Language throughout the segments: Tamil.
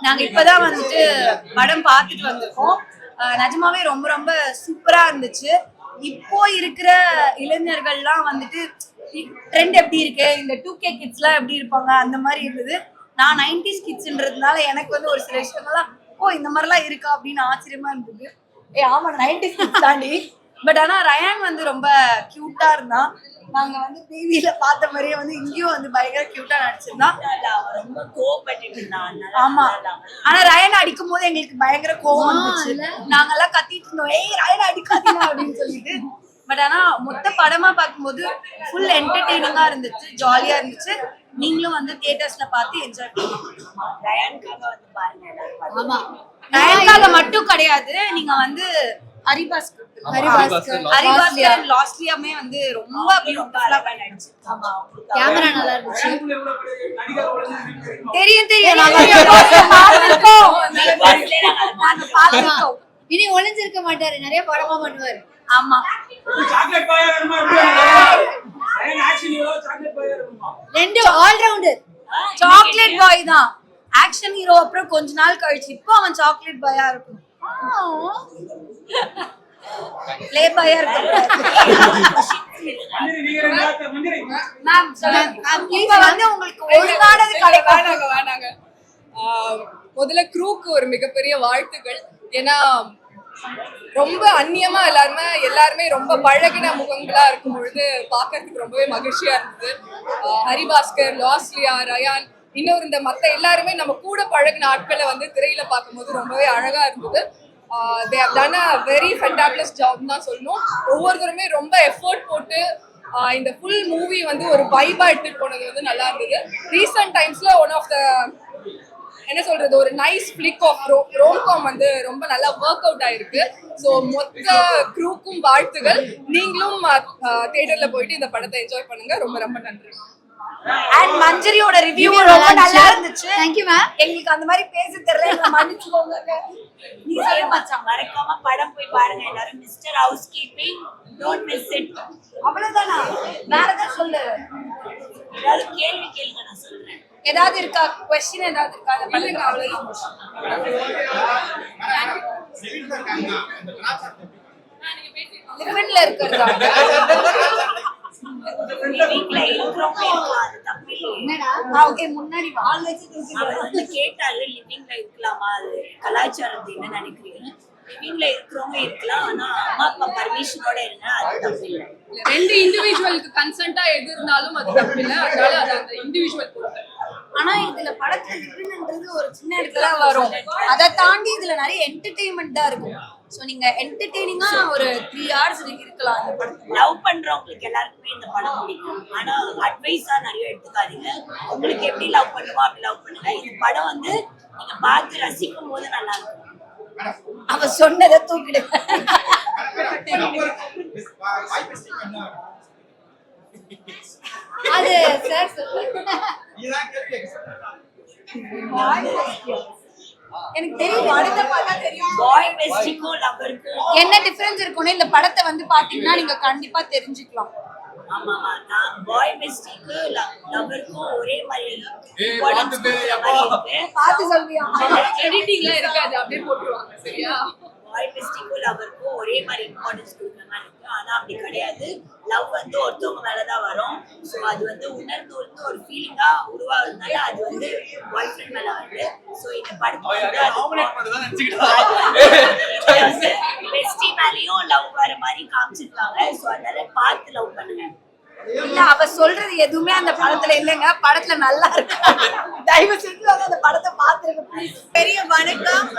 நாங்க இப்பதான் வந்துட்டு படம் பார்த்துட்டு வந்திருக்கோம். நிஜமாவே ரொம்ப ரொம்ப சூப்பரா இருந்துச்சு. இப்போ இருக்கிற இளைஞர்கள்லாம் வந்துட்டு ட்ரெண்ட் எப்படி இருக்கு, இந்த 2K கிட்ஸ்லாம் எப்படி இருப்பாங்க அந்த மாதிரி இருந்தது. நான் 90s கிட்ஸ்ன்றதுனால எனக்கு வந்து ஒரு சில விஷயங்கள்லாம் இந்த மாதிரிலாம் இருக்கா அப்படின்னு ஆச்சரியமா இருந்தது. ஆமா 90s கிட்ஸ் தாண்டி. பட் ஆனா ரயான் வந்து ரொம்ப கியூட்டா இருந்தான். நாங்க வந்து டிவில பார்த்த மாதிரியே வந்து இங்கேயும் வந்து பயங்கர கியூட்டா நடிச்சிருந்தான். ரொம்ப கோவப்பட்டு இருந்தான். ஆமா, ஆனா ரயன் அடிக்கும் போது எங்களுக்கு பயங்கர கோவம் வந்துச்சு. நாங்கெல்லாம் கத்திட்டு இருந்தோம், ஏய் ரயன் அடிக்காதீங்க அப்படின்னு சொல்லிட்டு. பட் ஆனா மொத்த படமா பார்க்கும்போது ஃபுல் என்டர்டெய்னிங்கா இருந்துச்சு, ஜாலியா இருந்துச்சு. நீங்களும் வந்து தியேட்டர்ஸ்ல பார்த்து என்ஜாய் பண்ணுங்க. ரயான்காக வந்து பாருங்க. ஆமா, ரயான்காக மட்டும் கிடையாது, நீங்க வந்து ஹரிபாஸ்கர் லாஸ்ட்லியாமே வந்து ரொம்ப பியூட்டிஃபுல்லா நடிச்சு. ஆமா, கேமரா நல்லா இருந்துச்சு. தெரியும் இனி ஒளிஞ்சிருக்க மாட்டாரு, நிறைய படமா பண்ணுவாரு. ஆமா, ரெண்டு ஆல் ரவுண்டர். சாக்லேட் பாய் தான் ஆக்ஷன் ஹீரோ. அப்புறம் கொஞ்ச நாள் கழிச்சு இப்போ அவன் சாக்லேட் பாயா இருக்கும், ப்ளே பாயா இருக்கும். மேம் இப்ப வந்து உங்களுக்கு ஒழுங்கானது கிடைக்கும். வேணாங்க. முதல்ல க்ரூக்கு ஒரு மிகப்பெரிய வாழ்த்துக்கள். ஏன்னா ரொம்ப அந்நியமா எல்லாருமே ரொம்ப பழகின முகங்களா இருக்கும் பொழுது பாக்குறதுக்கு ரொம்பவே மகிழ்ச்சியா இருந்தது. ஹரிபாஸ்கர், லாஸ்லியா, ரயான், இன்னொரு இந்த மத்த எல்லாருமே நம்ம கூட பழகின ஆட்களை வந்து திரையில பார்க்கும்போது ரொம்பவே அழகா இருந்தது. they have done a very fantabulous job தான் சொல்லணும். ஒவ்வொருத்தருமே ரொம்ப எஃபோர்ட் போட்டு இந்த ஃபுல் மூவி வந்து ஒரு வைபா எடுத்துட்டு போனது வந்து நல்லா இருந்தது. ரீசன்ட் டைம்ஸ்ல ஒன் ஆஃப் த என்ன சொல்றது, ஒரு நைஸ் ஃபிளிக் ஆஃப் ரோம்காம் வந்து ரொம்ப நல்லா ஒர்க் அவுட் ஆயிருக்கு. ஸோ மொத்த க்ரூக்கும் வாழ்த்துகள். நீங்களும் தியேட்டர்ல போயிட்டு இந்த படத்தை என்ஜாய் பண்ணுங்க. ரொம்ப ரொம்ப நன்றி. அண்ட் மஞ்சரியோட ரிவ்யூ ரொம்ப நல்லா இருந்துச்சு. Thank you ma'am. எங்களுக்கு அந்த மாதிரி பேச தெரியல, என்ன மன்னிச்சுக்கோங்க. நீ சொல்ல மச்சான், மறக்காம படம் போய் பாருங்க எல்லாரும். Mister house keeping, don't miss it. அவ்வளவுதானா? வேற ஏதாவது சொல்லு. ஏதாவது கேள்வி கேளுங்க, நான் சொல்றேன். ஏதாவது இருக்கா क्वेश्चन? ஏதாவது இருக்கா? அந்த படத்துக்கு அவ்வளவுதான். லிவின்ல இருக்கிறதா? லிவிங்ல இருக்கிறவங்க இருக்கலாம், அது தப்பு இல்லையே. ஓகே, முன்னாடி வால் வச்சு அவர் வந்து கேட்டாரு லிவிங்ல இருக்கலாமா, அது கலாச்சாரத்தை என்ன நினைக்கிறீங்க? லிவிங்ல இருக்கிறவங்க இருக்கலாம், ஆனா அம்மா அப்பா பர்மிஷனோட இருங்க, அது தப்பு இல்லை. ரெண்டு இண்டிவிஜுவலுக்கு கன்சென்ட்டா எது இருந்தாலும் அது தப்பு இல்லை. அதனால அது அந்த இண்டிவிஜுவல் பொறுத்து. ஆனா இதுல படத்துல லிவின்ன்றது ஒரு சின்ன இடத்துல வரும். அதை தாண்டி இதுல நிறைய என்டர்டெயின்மெண்ட் தான் இருக்கும். சோ நீங்க என்டர்டெய்னிங்கா ஒரு 3 hours இருக்கலாம் இந்த படத்துல. லவ் பண்றவங்களுக்கு எல்லாருக்குமே இந்த படம் பிடிக்கும். ஆனா அட்வைஸா நிறைய எடுத்துக்காதீங்க. உங்களுக்கு எப்படி லவ் பண்ணுமோ அப்படி லவ் பண்ணுங்க. இந்த படம் வந்து நீங்க பார்த்து ரசிக்கும் போது நல்லா இருக்கும். அவ சொன்னதை தூக்கிடு. அது சார் சொல்லுங்க. எனக்கு தெரியும், அடுத்த பார்த்தா தெரியும். பாய் பெஸ்டிக்கும் லவ்வருக்கும் என்ன டிஃபரன்ஸ் இருக்கும்னு இந்த படத்தை வந்து பாத்தீங்கன்னா நீங்க கண்டிப்பா தெரிஞ்சுக்கலாம். ஆமாமா, நான் பாய் பெஸ்டிக்கு லவ்வருக்கும் ஒரே மாதிரி இம்பார்ட்டன்ஸ் கொடுக்குற மாதிரி இருக்கு. பார்த்து சொல்றியா? எடிட்டிங்ல இருக்காது, அப்படியே போட்டுருவாங்க. சரியா? பாய் பெஸ்டிக்கும் லவ்வருக்கும் ஒரே மாதிரி இம்பார்ட்டன்ஸ் கொடுக்குற மாதிரி இருக்கு. ஆனா அப்படி கிடையாது. லவ் வந்து ஒருத்தவங்க மேலதான் வரும். ஸோ அது வந்து உணர்ந்து ஒரு ஃபீலிங்கா உருவாகுறதுனால அது வந்து பாய் ஃப்ரெண்ட் மேல வருது. ஸோ இந்த படத்துல பெஸ்டி மேலேயும் லவ் வர மாதிரி காமிச்சிருக்காங்க. ஸோ அதனால பார்த்து லவ் பண்ணுங்க. இல்ல, அவ சொல்றது எதுவுமே அந்த படத்துல இல்லைங்க. படத்துல நல்லா இருக்கு. தயவு செஞ்சு அந்த படத்தை பாத்துருங்க. பெரிய வணக்கம்.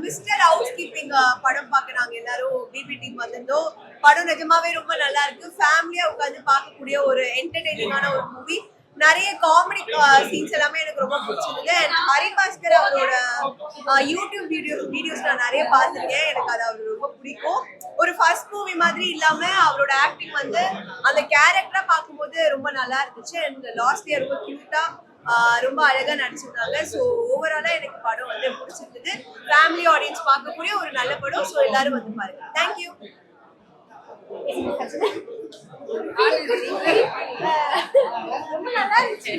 மிஸ்டர் ஹவுஸ் கீப்பிங் படம் பார்க்க நாங்க எல்லாரும் பிபி டீம் வந்திருந்தோம். படம் நிஜமாவே ரொம்ப நல்லா இருக்கு. ஃபேமிலியா உட்காந்து பார்க்கக்கூடிய ஒரு என்டர்டெய்னிங்கான ஒரு மூவி. நிறைய காமெடி சீன்ஸ் எல்லாமே எனக்கு ரொம்ப பிடிச்சிருக்கு. ஹரிபாஸ்கர் அவரோட யூடியூப் வீடியோஸ் நான் நிறைய பார்த்துருக்கேன். எனக்கு அது அவர் ரொம்ப பிடிக்கும். ஒரு ஃபர்ஸ்ட் மூவி மாதிரி இல்லாம அவரோட ஆக்டிங் வந்து அந்த கேரக்டரா பார்க்கும்போது ரொம்ப நல்லா இருந்துச்சு. அண்ட் லாஸ்ட் இயர் ரொம்ப கியூட்டா ரொம்ப அழகா நடிச்சிருந்தாங்க. ஸோ ஓவராலா எனக்கு படம் வந்து பிடிச்சிருந்தது. ஃபேமிலி ஆடியன்ஸ் பார்க்கக்கூடிய ஒரு நல்ல படம். ஸோ எல்லாரும் வந்து பாருங்க. தேங்க்யூ. ரொம்ப நல்லா இருந்துச்சு.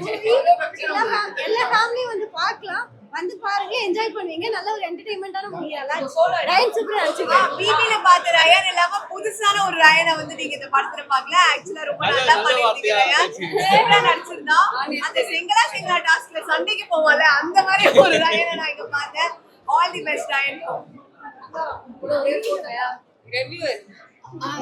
எல்லா ஃபேமிலியும் வந்து பார்க்கலாம். வந்து பாருங்க, என்ஜாய் பண்ணுவீங்க. நல்ல ஒரு என்டர்டெயின்மெண்டான மூவி. ரயன் சூப்பரா நடிச்சிருக்காரு. பிபில பார்த்த ரயான் இல்லாம புதுசான ஒரு ரயானை வந்து நீங்க இந்த படத்துல பார்க்கல. ஆக்சுவலா ரொம்ப நல்லா பண்ணிருக்கீங்க ரயான். சூப்பரா நடிச்சிருந்தா. அந்த சிங்களா டாஸ்க்ல சண்டைக்கு போவால அந்த மாதிரி ஒரு ரயானை நான் இங்க பார்த்தேன். All the best Raayan.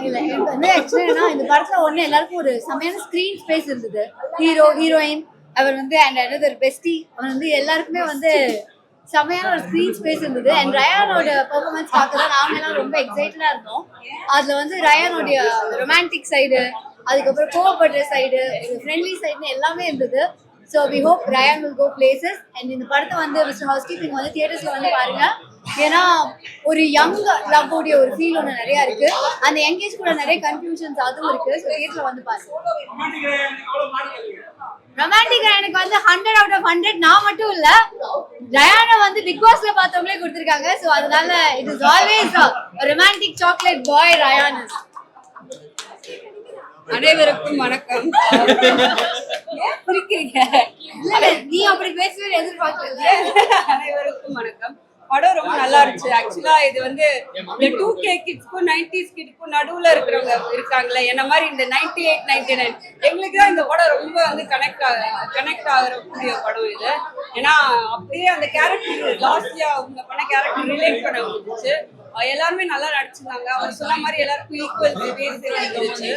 இல்ல எனக்கு வந்து ஆக்சுவலா இந்த படத்துல ஒண்ணு எல்லாருக்கும் ஒரு செமையான ஸ்கிரீன் ஸ்பேஸ் இருந்தது. ஹீரோ ஹீரோயின் அவர் வந்து அண்ட் another பெஸ்டி அவன் வந்து எல்லாருக்குமே வந்து செமையான ஒரு ஸ்கிரீன் ஸ்பேஸ் இருந்தது. அண்ட் ரயானோட பெர்ஃபார்மன்ஸ் பார்க்க தான் நாங்க எல்லாம் ரொம்ப எக்ஸைட்டடா இருந்தோம். அதுல வந்து ரயானோட ரொமான்டிக் சைடு, அதுக்கப்புறம் கோவப்படுற சைடு, ஃப்ரெண்ட்லி சைடுன்னு எல்லாமே இருந்தது. So we hope Raayan will go places. And இந்த படத்தை வந்து மிஸ்டர் ஹவுஸ்கீப்பிங் வந்து தியேட்டர்ஸ்ல வந்து பாருங்க. ஏன்னா ஒரு யங் லவ் உடைய ஒரு ஃபீல் ஒன்று நிறைய இருக்கு. அந்த யங்கேஜ் கூட நிறைய கன்ஃபியூஷன்ஸ் அதுவும் இருக்கு. ஸோ தியேட்டர்ல வந்து பாருங்க. ரொமான்டிக் ரயானுக்கு வந்து 100 out of 100 நான் மட்டும் இல்ல, ரயானை வந்து பிக் பாஸ்ல பார்த்தவங்களே கொடுத்திருக்காங்க. ஸோ அதனால it is always romantic chocolate boy Raayan. அனைவருக்கும் வணக்கம். புரிக்கிறீங்க? நீ அப்படி பேசுவே எதிர்பார்க்கல. அனைவருக்கும் வணக்கம். படம் ரொம்ப நல்லா இருந்துச்சு. ஆக்சுவலா இது வந்து இந்த 2K கிட்ஸ்க்கும் 90s கிட்ஸ்க்கும் நடுவுல இருக்கிறவங்க இருக்காங்களே, என்ன மாதிரி இந்த 98, 99 எங்களுக்கு தான் இந்த படம் ரொம்ப வந்து கனெக்ட் ஆகக்கூடிய படம் இது. ஏன்னா அப்படியே அந்த கேரக்டர் லாஸ்ட்லியா அவங்க பண்ண கேரக்டர் ரிலேட் பண்ண முடிஞ்சிச்சு. எல்லாருமே நல்லா நடிச்சிருந்தாங்க. அவர் சொன்ன மாதிரி எல்லாருக்கும் ஈக்குவல் இருந்துச்சு.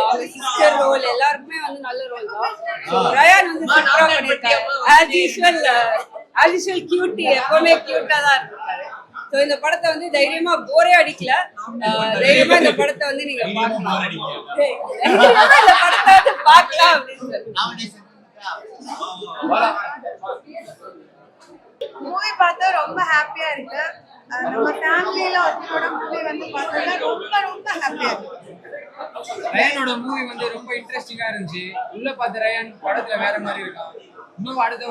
அவங்க சிஸ்டர் ரோல் எல்லாருக்குமே வந்து நல்ல ரோல் தான். ரயான் வந்து சூப்பரா பண்ணியிருக்காரு. ஆஸ் யூஷுவல் கியூட்டி, எப்பவுமே கியூட்டா தான் இருக்காரு. ஸோ இந்த படத்தை வந்து தைரியமா போரே அடிக்கல. தைரியமா இந்த படத்தை வந்து நீங்க பார்க்கலாம். இந்த படத்தை வந்து பார்க்கலாம் அப்படின்னு மூவி பார்த்தா ரொம்ப ஹாப்பியா இருக்கு. நம்ம ஃபேமிலியில ஒருத்தரோட மூவி வந்து பார்த்தா ரொம்ப ரொம்ப ஹாப்பியா இருக்கு. ரயானோட மூவி வந்து ரொம்ப இன்ட்ரெஸ்டிங்கா இருந்துச்சு. உள்ள பார்த்த ரயான் படத்துல வேற மாதிரி இருக்கான். இன்னும் அடுத்த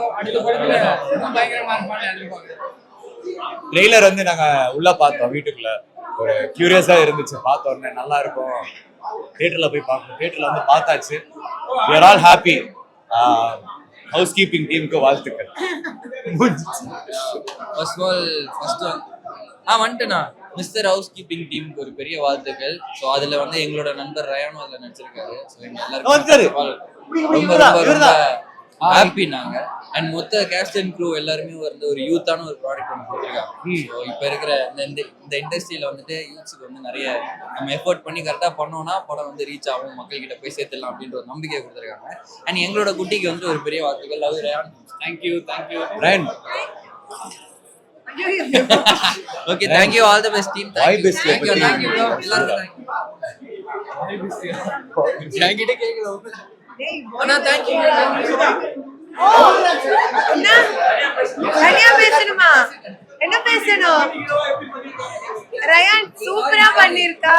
படத்துல இன்னும் பயங்கரமா இருப்பான்னு எதிர்பார்க்கிறேன். ட்ரெய்லர் வந்து நாங்க உள்ள பார்த்தோம். வீட்டுக்குள்ள ஒரு கியூரியஸா இருந்துச்சு. பார்த்த உடனே நல்லா இருக்கும், தியேட்டர்ல போய் பார்க்கணும். தியேட்டர்ல வந்து பார்த்தாச்சு. we are all happy. House keeping டீமுக்கு வாழ்த்துக்கள். வந்துட்டேண்ணா மிஸ்டர் ஹவுஸ் கீப்பிங் டீமுக்கு ஒரு பெரிய வாழ்த்துக்கள். ஸோ அதுல வந்து எங்களோட நண்பர் ரயானும் அதுல நடிச்சிருக்காரு. ஸோ எங்க எல்லாருக்கும் ரொம்ப ஹாப்பி நாங்க. அண்ட் மொத்த கேஸ்ட் அண்ட் க்ரூ எல்லாருமே வந்து ஒரு யூத்தான ஒரு ப்ராடக்ட் ஒன்று கொடுத்துருக்காங்க. ஸோ இப்போ இருக்கிற இந்த இண்டஸ்ட்ரியில வந்துட்டு யூத்ஸுக்கு வந்து நிறைய நம்ம எஃபோர்ட் பண்ணி கரெக்டாக பண்ணோம்னா படம் வந்து ரீச் ஆகும், மக்கள்கிட்ட போய் சேர்த்துடலாம் அப்படின்ற ஒரு நம்பிக்கை கொடுத்துருக்காங்க. அண்ட் எங்களோட குட்டிக்கு வந்து ஒரு பெரிய வாழ்த்துக்கள். Love Raayan. Thank you Raayan. Okay, thank you. All the best team. Thank you bro. எல்லாருக்கும் தேங்க்யூ. கேக்குது அண்ணா. தேங்க்யூ. தனியா பேசணுமா? என்ன பேசணும்? ரயான் சூப்பரா பண்ணிருக்கா.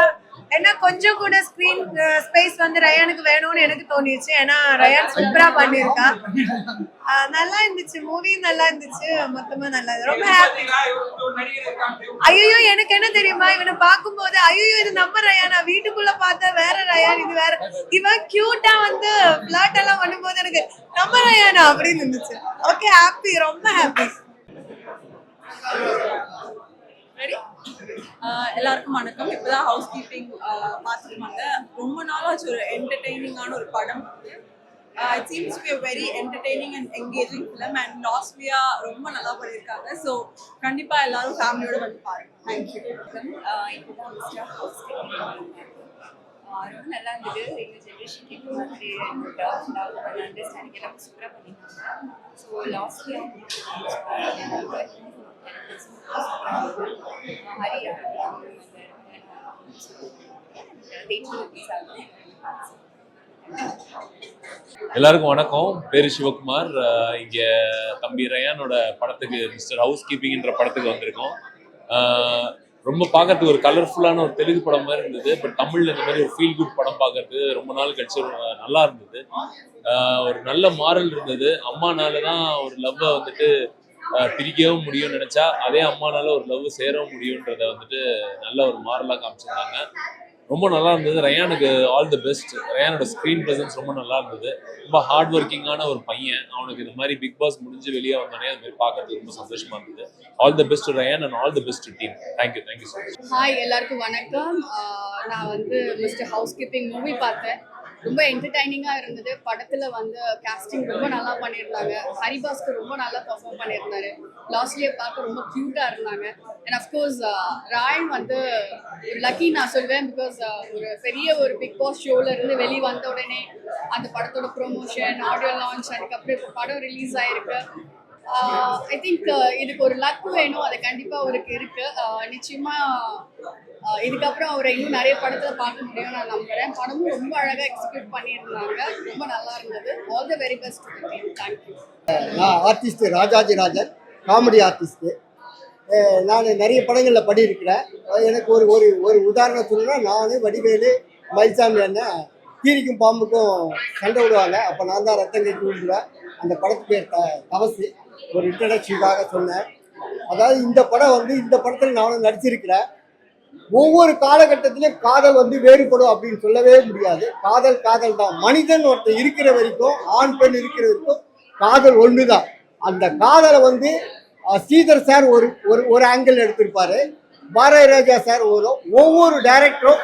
ஏன்னா கொஞ்சம் கூட ஸ்கிரீன் ஸ்பேஸ் வந்து ரயானுக்கு வேணும்னு எனக்கு தோணிச்சு. ஏன்னா ரயான் சூப்பரா பண்ணிருக்கா. நல்லா இருந்துச்சு, மூவி நல்லா இருந்துச்சு, மொத்தமா நல்லா இருந்துச்சு. ரொம்ப ஹாப்பி. ஐயோ எனக்கு என்ன தெரியுமா, இவனை பார்க்கும்போது ஐயோ இது நம்ம ரயானா, வீட்டுக்குள்ள பார்த்தா வேற ரயான், இது வேற. இவன் கியூட்டா வந்து பிளாட் எல்லாம் பண்ணும்போது எனக்கு நம்ம ரயானா அப்படின்னு இருந்துச்சு. ஓகே, ஹாப்பி, ரொம்ப ஹாப்பி. எல்லாருக்கும் வணக்கம். இப்போதான் ஹவுஸ் கீப்பிங் பார்த்துருவாங்க. ரொம்ப நாளாச்சு ஒரு என்டர்டெய்னிங்கான ஒரு படம். It seems to be a very entertaining and engaging film and லாஸ்ட்லியா ரொம்ப நல்லா பண்ணியிருக்காங்க. ஸோ கண்டிப்பாக எல்லாரும் ஃபேமிலியோட வந்து பாருங்க. தேங்க்யூ. இப்போதான் மிஸ்டர் ஹவுஸ் ரொம்ப நல்லா இருந்தது. எங்கள் ஜென்ரேஷனுக்கு இப்போ மாதிரி அண்டர்ஸ்டாண்டிங் எல்லாம் சூப்பராக பண்ணியிருக்காங்க. ஸோ லாஸ்ட்லியா எல்லாருக்கும் வணக்கம். பேரு சிவகுமார். இங்க தம்பி ரயானோட படத்துக்கு மிஸ்டர் ஹவுஸ் கீப்பிங்ன்ற படத்துக்கு வந்திருக்கோம். ரொம்ப பார்க்கறதுக்கு ஒரு கலர்ஃபுல்லான ஒரு தெலுங்கு படம் மாதிரி இருந்தது. பட் தமிழ்ல இந்த மாதிரி ஒரு ஃபீல் குட் படம் பார்க்கறது ரொம்ப நாள் கழிச்சு நல்லா இருந்தது. ஒரு நல்ல மாரல் இருந்தது. அம்மானால தான் ஒரு லவ்வை வந்துட்டு பிரிக்கவும் முடியும்னு நினைச்சா அதே அம்மானால ஒரு லவ் சேரவும் முடியும்ன்றத வந்துட்டு நல்ல ஒரு மாரலா காமிச்சிருந்தாங்க. ரொம்ப நல்லா இருந்தது. ரயானுக்கு ஆல் தி பெஸ்ட். ரயானோட ஸ்க்ரீன் ப்ரெசன்ஸ் ரொம்ப நல்லா இருந்தது. ரொம்ப ஹார்ட் ஒர்க்கிங்கான ஒரு பையன். அவனுக்கு இந்த மாதிரி பிக் பாஸ் முடிஞ்சு வெளியே வந்தோடனே அது மாதிரி பார்க்கறதுக்கு ரொம்ப சந்தோஷமா இருந்தது. All the best Raayan and all the best team. Thank you so much. Hi, எல்லாருக்கும் வணக்கம். நான் வந்து மிஸ்டர் ஹவுஸ் கீப்பிங் மூவி பார்த்தேன். ரொம்ப என்டர்டைனிங்காக இருந்தது. படத்தில் வந்து கேஸ்டிங் ரொம்ப நல்லா பண்ணியிருந்தாங்க. ஹரிபாஸ்க்கு ரொம்ப நல்லா பர்ஃபார்ம் பண்ணியிருந்தாரு. லாஸ்ட்லேயே பார்க்க ரொம்ப க்யூட்டாக இருந்தாங்க. அண்ட் அஃப்கோர்ஸ் ராயன் வந்து லக்கி நான் சொல்வேன். பிகாஸ் ஒரு பெரிய ஒரு பிக் பாஸ் ஷோவில் இருந்து வெளியே வந்த உடனே அந்த படத்தோட ப்ரொமோஷன், ஆடியோ லான்ச், அதுக்கப்புறம் இப்போ படம் ரிலீஸ் ஆகிருக்கு. ஐ திங்க் இதுக்கு ஒரு லக் வேணும். அது கண்டிப்பாக அவருக்கு இருக்கு. நிச்சயமாக இதுக்கப்புறம் அவரை இன்னும் நிறைய படத்துல பார்க்க முடியும் நான் நம்புறேன். படமும் ரொம்ப அழகா எக்ஸிக்யூட் பண்ணியிருந்தாங்க. ரொம்ப நல்லா இருந்தது. All the very best. Thank you. நான் artist Rajaji Rajan, comedy artist. நான் நிறைய படங்களில் பண்ணியிருக்கிறேன். எனக்கு ஒரு ஒரு ஒரு உதாரணம் சொல்லணும்னா, நான் வடிவேலு மயில்சாமி அண்ணன் கீரிக்கும் பாம்புக்கும் சண்டை விடுவாங்க. அப்போ நான் தான் ரத்தம் கட்டி விடுவேன். அந்த படத்துக்கு பேர் தவசு. ஒரு இன்ட்ரடக்ஷனுக்காக சொன்னேன். அதாவது இந்த படம் வந்து இந்த படத்தில் நானும் நடிச்சிருக்கிறேன். ஒவ்வொரு காலகட்டத்திலும் காதல் வந்து வேறுபடும் அப்படின்னு சொல்லவே முடியாது. காதல் காதல் தான். மனிதன் ஒருத்தர் இருக்கிற வரைக்கும், ஆண் பெண் இருக்கிற வரைக்கும் காதல் ஒன்று தான். அந்த காதலை வந்து ஸ்ரீதர் சார் ஒரு ஆங்கிள் எடுத்திருப்பாரு. பாரதி ராஜா சார் ஒவ்வொரு டைரக்டரும்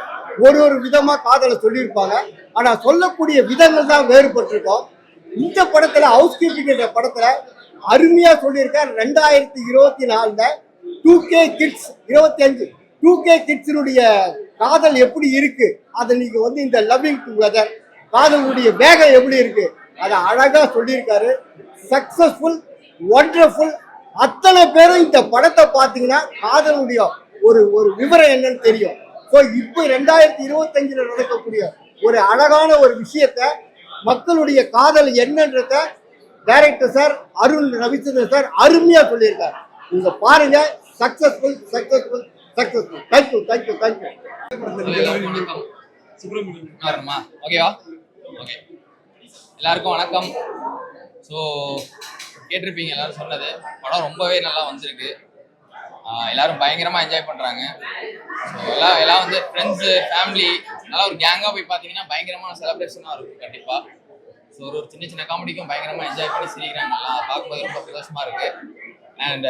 ஒரு விதமாக காதலை சொல்லியிருப்பாங்க. ஆனால் சொல்லக்கூடிய விதங்கள் தான் வேறுபட்டிருக்கோம். இந்த படத்தில் ஹவுஸ் கீப்பிங் என்ற படத்தில் அருமையாக சொல்லியிருக்கார். 2024 2K கிட்ஸ் 25 2K கிட்ஸினுடைய காதல் எப்படி இருக்கு, அதை நீங்க வந்து இந்த லவ்விங் டுகெதர் காதலுடைய வேகம் எப்படி இருக்கு அதை அழகா சொல்லியிருக்காரு. Successful, wonderful. அத்தனை பேரும் இந்த படத்தை பார்த்தீங்கன்னா காதலுடைய ஒரு விவரம் என்னன்னு தெரியும். ஸோ இப்போ 2025 நடக்கக்கூடிய ஒரு அழகான ஒரு விஷயத்த, மக்களுடைய காதல் என்னன்றத director sir Arun Ravichandran sir அருமையா சொல்லியிருக்காரு. நீங்க பாருங்க. Successful successful successful. Thank you thank you thank you. ஓகேவா? ஓகே, எல்லாருக்கும் வணக்கம். ஸோ கேட்டிருப்பீங்க எல்லாரும் சொன்னது. படம் ரொம்பவே நல்லா வந்திருக்கு. எல்லாரும் பயங்கரமாக என்ஜாய் பண்ணுறாங்க. ஸோ எல்லாம் வந்து ஃப்ரெண்ட்ஸு, ஃபேமிலி நல்லா ஒரு கேங்காக போய் பார்த்தீங்கன்னா பயங்கரமான செலிப்ரேஷனாக இருக்கும் கண்டிப்பாக. ஸோ ஒரு சின்ன சின்ன காமெடிக்கும் பயங்கரமாக என்ஜாய் பண்ணி சிரிக்கிறாங்க. நல்லா பார்க்கும்போது ரொம்ப சந்தோஷமாக இருக்குது. அண்ட்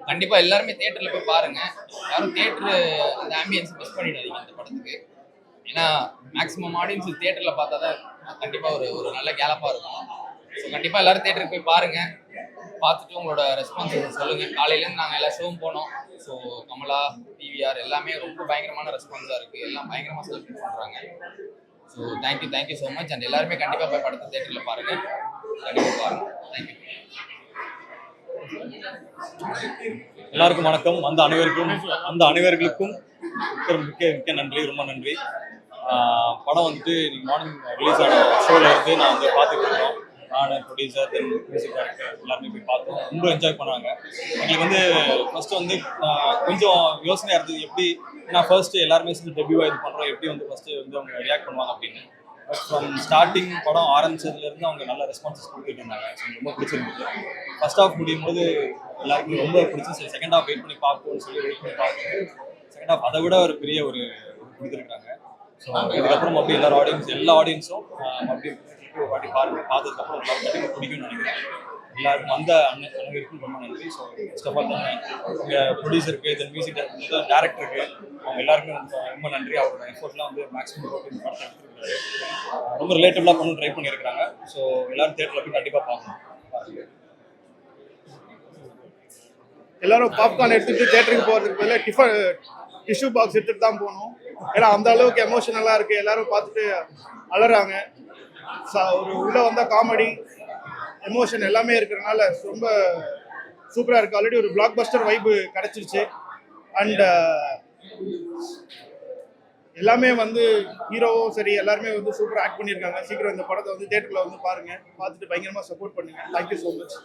கண்டிப்பாக எல்லாருமே தியேட்டரில் போய் பாருங்கள். யாரும் தியேட்டரு அந்த ஆம்பியன்ஸ் மிஸ் பண்ணிடாதீங்க இந்த படத்துக்கு. ஏன்னா மேக்ஸிமம் ஆடியன்ஸ் தியேட்டரில் பார்த்தா தான் கண்டிப்பாக ஒரு நல்ல கேலப்பாக இருக்கும். ஸோ கண்டிப்பாக எல்லோரும் தியேட்டருக்கு போய் பாருங்கள். பார்த்துட்டு உங்களோட ரெஸ்பான்ஸ் சொல்லுங்கள். காலையிலேருந்து நாங்கள் எல்லா ஷோவும் போனோம். ஸோ கமலா, டிவிஆர் எல்லாமே ரொம்ப பயங்கரமான ரெஸ்பான்ஸாக இருக்குது. எல்லாம் பயங்கரமாக செலிப்ரேட் பண்ணுறாங்க. So thank you so much. And எல்லாருமே கண்டிப்பாக போய் படத்தை தியேட்டரில் பாருங்கள். கண்டிப்பாக பாருங்கள். தேங்க்யூ. எல்லாருக்கும் வணக்கம். அந்த அனைவர்களுக்கும் மிக்க நன்றி, ரொம்ப நன்றி. படம் வந்துட்டு இன்னைக்கு மார்னிங் ரிலீஸ் ஆன ஷோவில் இருந்து நான் வந்து பார்த்துட்டு இருக்கோம். நான் ப்ரொடியூசர், தென் மியூசிக் டைரக்டர் எல்லாருமே போய் பார்த்தோம். ரொம்ப என்ஜாய் பண்ணாங்க. எங்களுக்கு வந்து ஃபர்ஸ்ட் வந்து கொஞ்சம் யோசனையாக இருந்தது, எப்படி நான் ஃபர்ஸ்ட்டு எல்லாருமே சேர்ந்து டெபியூவாக இது பண்ணுறோம், எப்படி வந்து ஃபர்ஸ்ட்டு வந்து அவங்க ரியாக்ட் பண்ணுவாங்க அப்படின்னு. பட் ஃப்ரம் ஸ்டார்டிங் படம் ஆரம்பிச்சதுலேருந்து அவங்க நல்ல ரெஸ்பான்சஸ் கொடுத்துட்டு இருந்தாங்க. ஸோ ரொம்ப பிடிச்சிருந்தது. ஃபர்ஸ்ட் ஹாஃப் முடியும் போது எல்லாருக்கும் ரொம்ப பிடிச்சி செகண்ட் ஹாஃப் வெயிட் பண்ணி பார்ப்போம்னு சொல்லி வெயிட் பண்ணி பார்த்து செகண்ட் ஹாஃப் அதை விட ஒரு பெரிய ஒரு கொடுத்துருக்காங்க. ஸோ இதுக்கப்புறம் அப்படி எல்லா ஆடியன்ஸும் அப்படி ஒரு வாட்டி பாருங்கள். பார்த்ததுக்கப்புறம் கண்டிப்பாக பிடிக்கும்னு நினைக்கிறேன். எல்லாருக்கும் அந்த அனைவருக்கும் ரொம்ப நன்றி. ஸோ ஃபர்ஸ்ட் ஆஃப் ஆல் எங்கள் ப்ரொடியூசருக்கு, தென் மியூசிக் டேரக்டருக்கு அவங்க எல்லாருக்கும் ரொம்ப நன்றி. அவரோட எஃபோர்ட்லாம் வந்து மேக்ஸிமம் படத்தை எடுத்துருக்காரு. ரொம்ப ரிலேட்டிவ்லாக பண்ண ட்ரை பண்ணியிருக்கிறாங்க. ஸோ எல்லாரும் தேட்டரில் போய் கண்டிப்பாக பார்க்கணும். எல்லாரும் பாப்கார்ன் எடுத்துகிட்டு தேட்டருக்கு போகிறதுக்கு பதிலாக டிஷ்யூ பாக்ஸ் எடுத்துகிட்டு தான் போகணும். ஏன்னா அந்த அளவுக்கு எமோஷனலாக இருக்குது. எல்லாரும் பார்த்துட்டு அலறாங்க. ஒரு உள்ளே வந்தால் காமெடி, எமோஷன் எல்லாமே இருக்கிறதுனால ரொம்ப சூப்பராக இருக்குது. ஆல்ரெடி ஒரு பிளாக் பஸ்டர் வைப்பு கிடச்சிருச்சு. அண்ட் எல்லாமே வந்து ஹீரோவும் சரி எல்லாருமே வந்து சூப்பராக ஆக்ட் பண்ணியிருக்காங்க. சீக்கிரம் இந்த படத்தை வந்து தேட்டரில் வந்து பாருங்கள். பார்த்துட்டு பயங்கரமாக சப்போர்ட் பண்ணுங்கள். Thank you so much.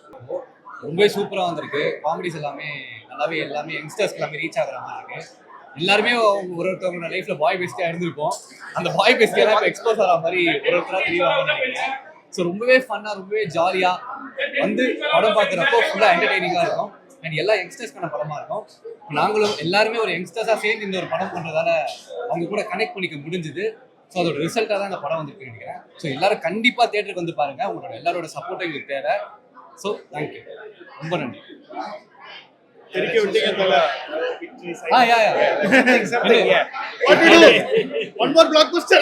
ரொம்பவே சூப்பராக வந்திருக்கு. காமெடிஸ் எல்லாமே நல்லாவே எல்லாமே யங்ஸ்டர்ஸ்க்கு எல்லாமே ரீச் ஆகிற மாதிரி இருக்குது. எல்லாருமே ஒருத்தவங்களோட லைஃப்பில் பாய் பெஸ்டியாக இருந்திருப்போம். அந்த பாய் பெஸ்டியெல்லாம் இப்போ எக்ஸ்போஸ் ஆகிற மாதிரி ஒருத்தராக தெரியவாங்கன்னு நினைக்கிறேன். ஸோ ரொம்பவே ஃபன்னாக, ரொம்பவே ஜாலியாக வந்து படம் பார்க்குறப்போ ஃபுல்லாக என்டர்டெய்னிங்காக இருக்கும். அண்ட் எல்லா யங்ஸ்டர்ஸ்க்கான படமா இருக்கும். நாங்களும் எல்லாருமே ஒரு யங்ஸ்டர்ஸாக சேர்ந்து இந்த ஒரு படம் பண்றதால அவங்க கூட கனெக்ட் பண்ணிக்க முடிஞ்சுது. ஸோ அதோட ரிசல்ட்டாக தான் இந்த படம் வந்துருக்கு நினைக்கிறேன். ஸோ எல்லாரும் கண்டிப்பா தியேட்டருக்கு வந்து பாருங்க. உங்களோட எல்லாரோட சப்போர்ட் எங்களுக்கு தேவை. ஸோ தேங்க்யூ, ரொம்ப நன்றி. தெரிக்க விட்டீங்க தல. யா What to do? One more blockbuster.